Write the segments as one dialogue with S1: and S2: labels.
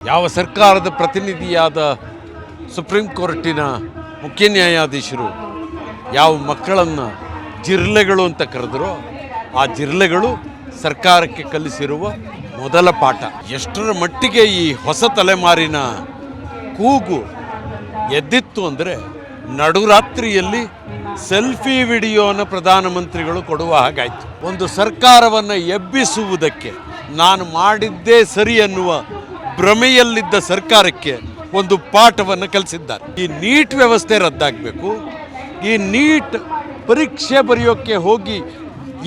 S1: ಯಾವ ಸರ್ಕಾರದ ಪ್ರತಿನಿಧಿಯಾದ ಸುಪ್ರೀಂ ಕೋರ್ಟಿನ ಮುಖ್ಯ ನ್ಯಾಯಾಧೀಶರು ಯಾವ ಮಕ್ಕಳನ್ನು ಜಿರ್ಲೆಗಳು ಅಂತ ಕರೆದರೋ ಆ ಜಿರ್ಲೆಗಳು ಸರ್ಕಾರಕ್ಕೆ ಕಲಿಸಿರುವ ಮೊದಲ ಪಾಠ. ಎಷ್ಟರ ಮಟ್ಟಿಗೆ ಈ ಹೊಸ ತಲೆಮಾರಿನ ಕೂಗು ಎದ್ದಿತ್ತು ಅಂದರೆ ನಡುರಾತ್ರಿಯಲ್ಲಿ ಸೆಲ್ಫಿ ವಿಡಿಯೋನ ಪ್ರಧಾನಮಂತ್ರಿಗಳು ಕೊಡುವ ಹಾಗಾಯಿತು. ಒಂದು ಸರ್ಕಾರವನ್ನು ಎಬ್ಬಿಸುವುದಕ್ಕೆ ನಾನು ಮಾಡಿದ್ದೇ ಸರಿ ಅನ್ನುವ ಭ್ರಮೆಯಲ್ಲಿದ್ದ ಸರ್ಕಾರಕ್ಕೆ ಒಂದು ಪಾಠವನ್ನು ಕಲಿಸಿದ್ದಾರೆ. ಈ ನೀಟ್ ವ್ಯವಸ್ಥೆ ರದ್ದಾಗಬೇಕು. ಈ ನೀಟ್ ಪರೀಕ್ಷೆ ಬರೆಯೋಕ್ಕೆ ಹೋಗಿ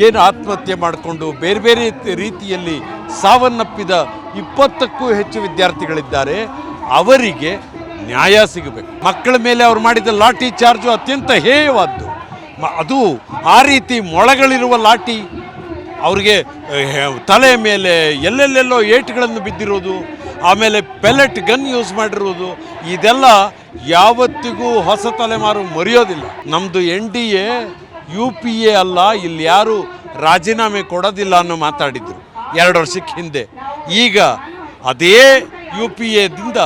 S1: ಏನು ಆತ್ಮಹತ್ಯೆ ಮಾಡಿಕೊಂಡು ಬೇರೆ ಬೇರೆ ರೀತಿಯಲ್ಲಿ ಸಾವನ್ನಪ್ಪಿದ 20ಕ್ಕೂ ಹೆಚ್ಚು ವಿದ್ಯಾರ್ಥಿಗಳಿದ್ದಾರೆ. ಅವರಿಗೆ ನ್ಯಾಯ ಸಿಗಬೇಕು. ಮಕ್ಕಳ ಮೇಲೆ ಅವರು ಮಾಡಿದ ಲಾಠಿ ಚಾರ್ಜು ಅತ್ಯಂತ ಹೇಯವಾದ್ದು. ಅದು ಆ ರೀತಿ ಮೊಳಗಳಿರುವ ಲಾಠಿ ಅವ್ರಿಗೆ ತಲೆ ಮೇಲೆ ಎಲ್ಲೆಲ್ಲೆಲ್ಲೋ ಏಟುಗಳನ್ನು ಬಿದ್ದಿರೋದು, ಆಮೇಲೆ ಪೆಲೆಟ್ ಗನ್ ಯೂಸ್ ಮಾಡಿರೋದು, ಇದೆಲ್ಲ ಯಾವತ್ತಿಗೂ ಹೊಸ ತಲೆಮಾರು ಮರೆಯೋದಿಲ್ಲ. ನಮ್ಮದು NDA UPA ಅಲ್ಲ, ಇಲ್ಲಿ ಯಾರು ರಾಜೀನಾಮೆ ಕೊಡೋದಿಲ್ಲ ಅನ್ನೋ ಮಾತಾಡಿದ್ರು 2 ವರ್ಷಕ್ಕೆ ಹಿಂದೆ. ಈಗ ಅದೇ UPAದಿಂದ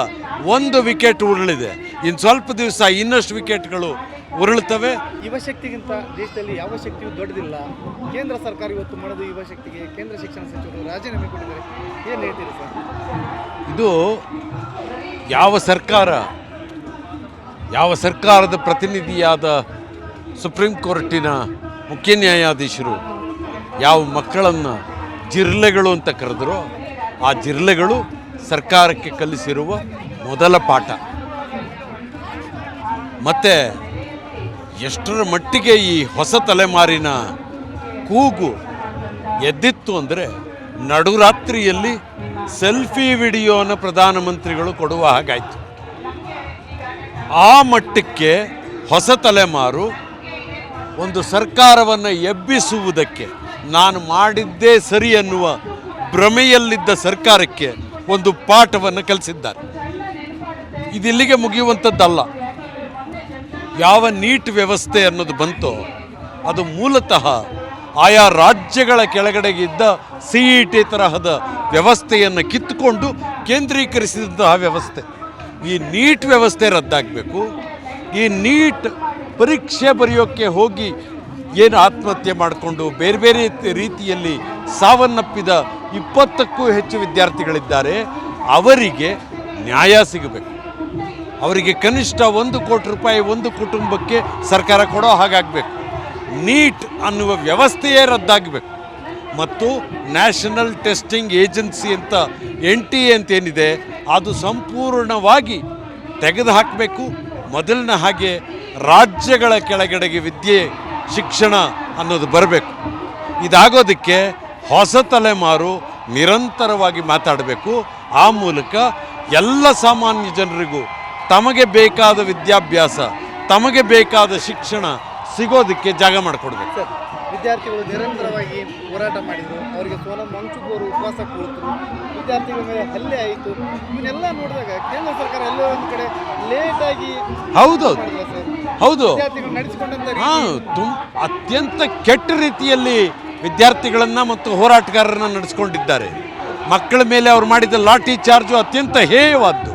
S1: 1 ವಿಕೆಟ್ ಉರುಳಿದೆ. ಇನ್ನು ಸ್ವಲ್ಪ ದಿವಸ ಇನ್ನಷ್ಟು ವಿಕೆಟ್ಗಳು ಉರುಳುತ್ತವೆ.
S2: ಯುವಶಕ್ತಿಗಿಂತ ದೇಶದಲ್ಲಿ ಯಾವ ಶಕ್ತಿಯೂ ದೊಡ್ಡದಿಲ್ಲ. ಕೇಂದ್ರ ಸರ್ಕಾರ ಇವತ್ತು ಮಾಡೋದು ಯುವಶಕ್ತಿಗೆ ಕೇಂದ್ರ ಶಿಕ್ಷಣ ಸಚಿವರು ರಾಜೀನಾಮೆ ಕೊಟ್ಟಿದ್ದಾರೆ. ಏನು ಹೇಳ್ತೀರಿ ಸರ್?
S1: ಇದು ಯಾವ ಸರ್ಕಾರದ ಪ್ರತಿನಿಧಿಯಾದ ಸುಪ್ರೀಂ ಕೋರ್ಟಿನ ಮುಖ್ಯ ನ್ಯಾಯಾಧೀಶರು ಯಾವ ಮಕ್ಕಳನ್ನು ಜಿರ್ಲೆಗಳು ಅಂತ ಕರೆದರೋ ಆ ಜಿರ್ಲೆಗಳು ಸರ್ಕಾರಕ್ಕೆ ಕಲಿಸಿರುವ ಮೊದಲ ಪಾಠ. ಮತ್ತು ಎಷ್ಟರ ಮಟ್ಟಿಗೆ ಈ ಹೊಸ ತಲೆಮಾರಿನ ಕೂಗು ಎದ್ದಿತ್ತು ಅಂದರೆ ನಡುರಾತ್ರಿಯಲ್ಲಿ ಸೆಲ್ಫಿ ವಿಡಿಯೋನ ಪ್ರಧಾನಮಂತ್ರಿಗಳು ಕೊಡುವ ಹಾಗಾಯಿತು. ಆ ಮಟ್ಟಕ್ಕೆ ಹೊಸ ತಲೆಮಾರು ಒಂದು ಸರ್ಕಾರವನ್ನು ಎಬ್ಬಿಸುವುದಕ್ಕೆ ನಾನು ಮಾಡಿದ್ದೇ ಸರಿ ಅನ್ನುವ ಭ್ರಮೆಯಲ್ಲಿದ್ದ ಸರ್ಕಾರಕ್ಕೆ ಒಂದು ಪಾಠವನ್ನು ಕಲಿಸಿದ್ದಾರೆ. ಇದಿಲ್ಲಿಗೆ ಮುಗಿಯುವಂಥದ್ದಲ್ಲ. ಯಾವ ನೀಟ್ ವ್ಯವಸ್ಥೆ ಅನ್ನೋದು ಬಂತೋ ಅದು ಮೂಲತಃ ಆಯಾ ರಾಜ್ಯಗಳ ಕೆಳಗಡೆಗಿದ್ದ CET ತರಹದ ವ್ಯವಸ್ಥೆಯನ್ನು ಕಿತ್ತುಕೊಂಡು ಕೇಂದ್ರೀಕರಿಸಿದಂತಹ ವ್ಯವಸ್ಥೆ. ಈ ನೀಟ್ ವ್ಯವಸ್ಥೆ ರದ್ದಾಗಬೇಕು. ಈ ನೀಟ್ ಪರೀಕ್ಷೆ ಬರೆಯೋಕ್ಕೆ ಹೋಗಿ ಏನು ಆತ್ಮಹತ್ಯೆ ಮಾಡಿಕೊಂಡು ಬೇರೆ ಬೇರೆ ರೀತಿಯಲ್ಲಿ ಸಾವನ್ನಪ್ಪಿದ 20ಕ್ಕೂ ಹೆಚ್ಚು ವಿದ್ಯಾರ್ಥಿಗಳಿದ್ದಾರೆ. ಅವರಿಗೆ ನ್ಯಾಯ ಸಿಗಬೇಕು. ಅವರಿಗೆ ಕನಿಷ್ಠ 1 ಕೋಟಿ ರೂಪಾಯಿ ಒಂದು ಕುಟುಂಬಕ್ಕೆ ಸರ್ಕಾರ ಕೊಡೋ ಹಾಗಾಗಬೇಕು. ನೀಟ್ ಅನ್ನುವ ವ್ಯವಸ್ಥೆಯೇ ರದ್ದಾಗಬೇಕು. ಮತ್ತು ನ್ಯಾಷನಲ್ ಟೆಸ್ಟಿಂಗ್ ಏಜೆನ್ಸಿ ಅಂತ NTA ಅಂತೇನಿದೆ ಅದು ಸಂಪೂರ್ಣವಾಗಿ ತೆಗೆದು ಹಾಕಬೇಕು. ಮೊದಲಿನ ಹಾಗೆ ರಾಜ್ಯಗಳ ಕೆಳಗಡೆಗೆ ವಿದ್ಯೆ ಶಿಕ್ಷಣ ಅನ್ನೋದು ಬರಬೇಕು. ಇದಾಗೋದಕ್ಕೆ ಹೊಸ ತಲೆಮಾರು ನಿರಂತರವಾಗಿ ಮಾತಾಡಬೇಕು. ಆ ಮೂಲಕ ಎಲ್ಲ ಸಾಮಾನ್ಯ ಜನರಿಗೂ ತಮಗೆ ಬೇಕಾದ ವಿದ್ಯಾಭ್ಯಾಸ, ತಮಗೆ ಬೇಕಾದ ಶಿಕ್ಷಣ ಸಿಗೋದಕ್ಕೆ ಜಾಗ ಮಾಡಿಕೊಡ್ಬೇಕು.
S2: ಸರ್, ವಿದ್ಯಾರ್ಥಿಗಳು ನಿರಂತರವಾಗಿ ಹೋರಾಟ ಮಾಡಿದರು. ಅವರಿಗೆ ಸೋಲಂ ಮಂಚುಗೋರು ಉಪವಾಸ ಕೂತರು. ವಿದ್ಯಾರ್ಥಿಗಳ ಮೇಲೆ ಹಲ್ಲೆ ಆಯಿತು. ಇವನ್ನೆಲ್ಲ ನೋಡಿದಾಗ ಕೇಂದ್ರ ಸರ್ಕಾರ ಎಲ್ಲೋ ಒಂದು ಕಡೆ ಲೇಟಾಗಿ
S1: ಹೌದು
S2: ವಿದ್ಯಾರ್ಥಿಗಳು ನಡೆಸಿಕೊಂಡಂತ
S1: ಅತ್ಯಂತ ಕೆಟ್ಟ ರೀತಿಯಲ್ಲಿ ವಿದ್ಯಾರ್ಥಿಗಳನ್ನು ಮತ್ತು ಹೋರಾಟಗಾರರನ್ನು ನಡೆಸ್ಕೊಂಡಿದ್ದಾರೆ. ಮಕ್ಕಳ ಮೇಲೆ ಅವರು ಮಾಡಿದ ಲಾಠಿ ಚಾರ್ಜು ಅತ್ಯಂತ ಹೇಯವಾದ್ದು.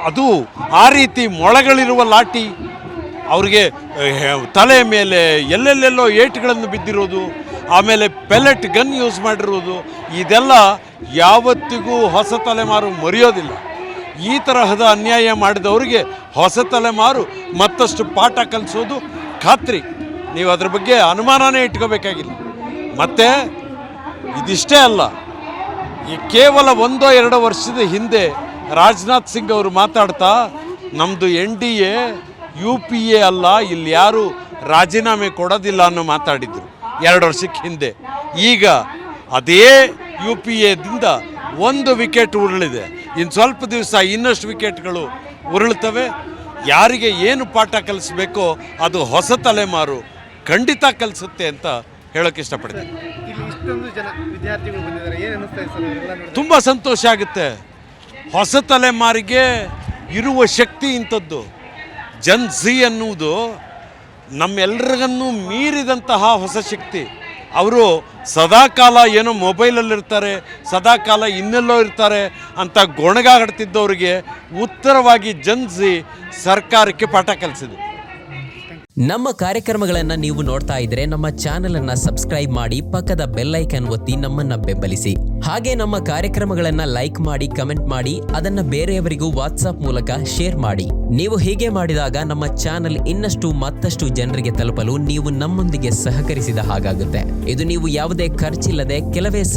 S1: ಅದು ಆ ರೀತಿ ಮೊಳಗಳಿರುವ ಲಾಠಿ ಅವ್ರಿಗೆ ತಲೆ ಮೇಲೆ ಎಲ್ಲೆಲ್ಲೆಲ್ಲೋ ಏಟುಗಳನ್ನು ಬಿದ್ದಿರೋದು, ಆಮೇಲೆ ಪೆಲೆಟ್ ಗನ್ ಯೂಸ್ ಮಾಡಿರೋದು, ಇದೆಲ್ಲ ಯಾವತ್ತಿಗೂ ಹೊಸ ತಲೆಮಾರು ಮರೆಯೋದಿಲ್ಲ. ಈ ತರಹದ ಅನ್ಯಾಯ ಮಾಡಿದವರಿಗೆ ಹೊಸ ತಲೆಮಾರು ಮತ್ತಷ್ಟು ಪಾಠ ಕಲಿಸೋದು ಖಾತ್ರಿ. ನೀವು ಅದ್ರ ಬಗ್ಗೆ ಅನುಮಾನನೇ ಇಟ್ಕೋಬೇಕಾಗಿಲ್ಲ. ಮತ್ತು ಇದಿಷ್ಟೇ ಅಲ್ಲ, ಈ ಕೇವಲ 1-2 ವರ್ಷದ ಹಿಂದೆ ರಾಜನಾಥ್ ಸಿಂಗ್ ಅವರು ಮಾತಾಡ್ತಾ ನಮ್ಮದು NDA UPA ಅಲ್ಲ, ಇಲ್ಲಿ ಯಾರು ರಾಜೀನಾಮೆ ಕೊಡೋದಿಲ್ಲ ಅನ್ನೋ ಮಾತಾಡಿದರು 2 ವರ್ಷಕ್ಕೆ ಹಿಂದೆ. ಈಗ ಅದೇ UPAದಿಂದ 1 ವಿಕೆಟ್ ಉರುಳಿದೆ. ಇನ್ನು ಸ್ವಲ್ಪ ದಿವಸ ಇನ್ನಷ್ಟು ವಿಕೆಟ್ಗಳು ಉರುಳುತ್ತವೆ. ಯಾರಿಗೆ ಏನು ಪಾಠ ಕಲಿಸ್ಬೇಕೋ ಅದು ಹೊಸ ತಲೆಮಾರು ಖಂಡಿತ ಕಲಿಸುತ್ತೆ ಅಂತ ಹೇಳೋಕ್ಕೆ ಇಷ್ಟಪಡ್ತೀನಿ.
S2: ಇಷ್ಟೊಂದು ಜನ ವಿದ್ಯಾರ್ಥಿಗಳು ಬಂದಿದ್ದಾರೆ, ಏನು ಅನ್ನಿಸ್ತಾ ಇದೆ ಸರ್?
S1: ತುಂಬ ಸಂತೋಷ ಆಗುತ್ತೆ. ಹೊಸ ತಲೆಮಾರಿಗೆ ಇರುವ ಶಕ್ತಿ ಇಂಥದ್ದು. ಜನ್ ಝಿ ಅನ್ನುವುದು ನಮ್ಮೆಲ್ಲರಿಗನ್ನೂ ಮೀರಿದಂತಹ ಹೊಸ ಶಕ್ತಿ. ಅವರು ಸದಾಕಾಲ ಏನೋ ಮೊಬೈಲಲ್ಲಿರ್ತಾರೆ, ಸದಾಕಾಲ ಇನ್ನೆಲ್ಲೋ ಇರ್ತಾರೆ ಅಂತ ಗೊಣಗಾಡ್ತಿದ್ದವರಿಗೆ ಉತ್ತರವಾಗಿ ಜನಿಸಿ ಸರ್ಕಾರಕ್ಕೆ ಪಾಠ ಕಲಿಸಿದೆ.
S3: ನಮ್ಮ ಕಾರ್ಯಕ್ರಮಗಳನ್ನು ನೀವು ನೋಡ್ತಾ ಇದ್ರೆ ನಮ್ಮ ಚಾನೆಲ್ ಅನ್ನ ಸಬ್ಸ್ಕ್ರೈಬ್ ಮಾಡಿ, ಪಕ್ಕದ ಬೆಲ್ ಐಕಾನ್ ಒತ್ತಿ ನಮ್ಮನ್ನ ಬೆಂಬಲಿಸಿ. ಹಾಗೆ ನಮ್ಮ ಕಾರ್ಯಕ್ರಮಗಳನ್ನ ಲೈಕ್ ಮಾಡಿ, ಕಮೆಂಟ್ ಮಾಡಿ, ಅದನ್ನ ಬೇರೆಯವರಿಗೂ ವಾಟ್ಸ್ಆಪ್ ಮೂಲಕ ಶೇರ್ ಮಾಡಿ. ನೀವು ಹೀಗೆ ಮಾಡಿದಾಗ ನಮ್ಮ ಚಾನೆಲ್ ಇನ್ನಷ್ಟು ಮತ್ತಷ್ಟು ಜನರಿಗೆ ತಲುಪಲು ನೀವು ನಮ್ಮೊಂದಿಗೆ ಸಹಕರಿಸಿದ ಹಾಗಾಗುತ್ತೆ. ಇದು ನೀವು ಯಾವುದೇ ಖರ್ಚಿಲ್ಲದೆ ಕೆಲವೇ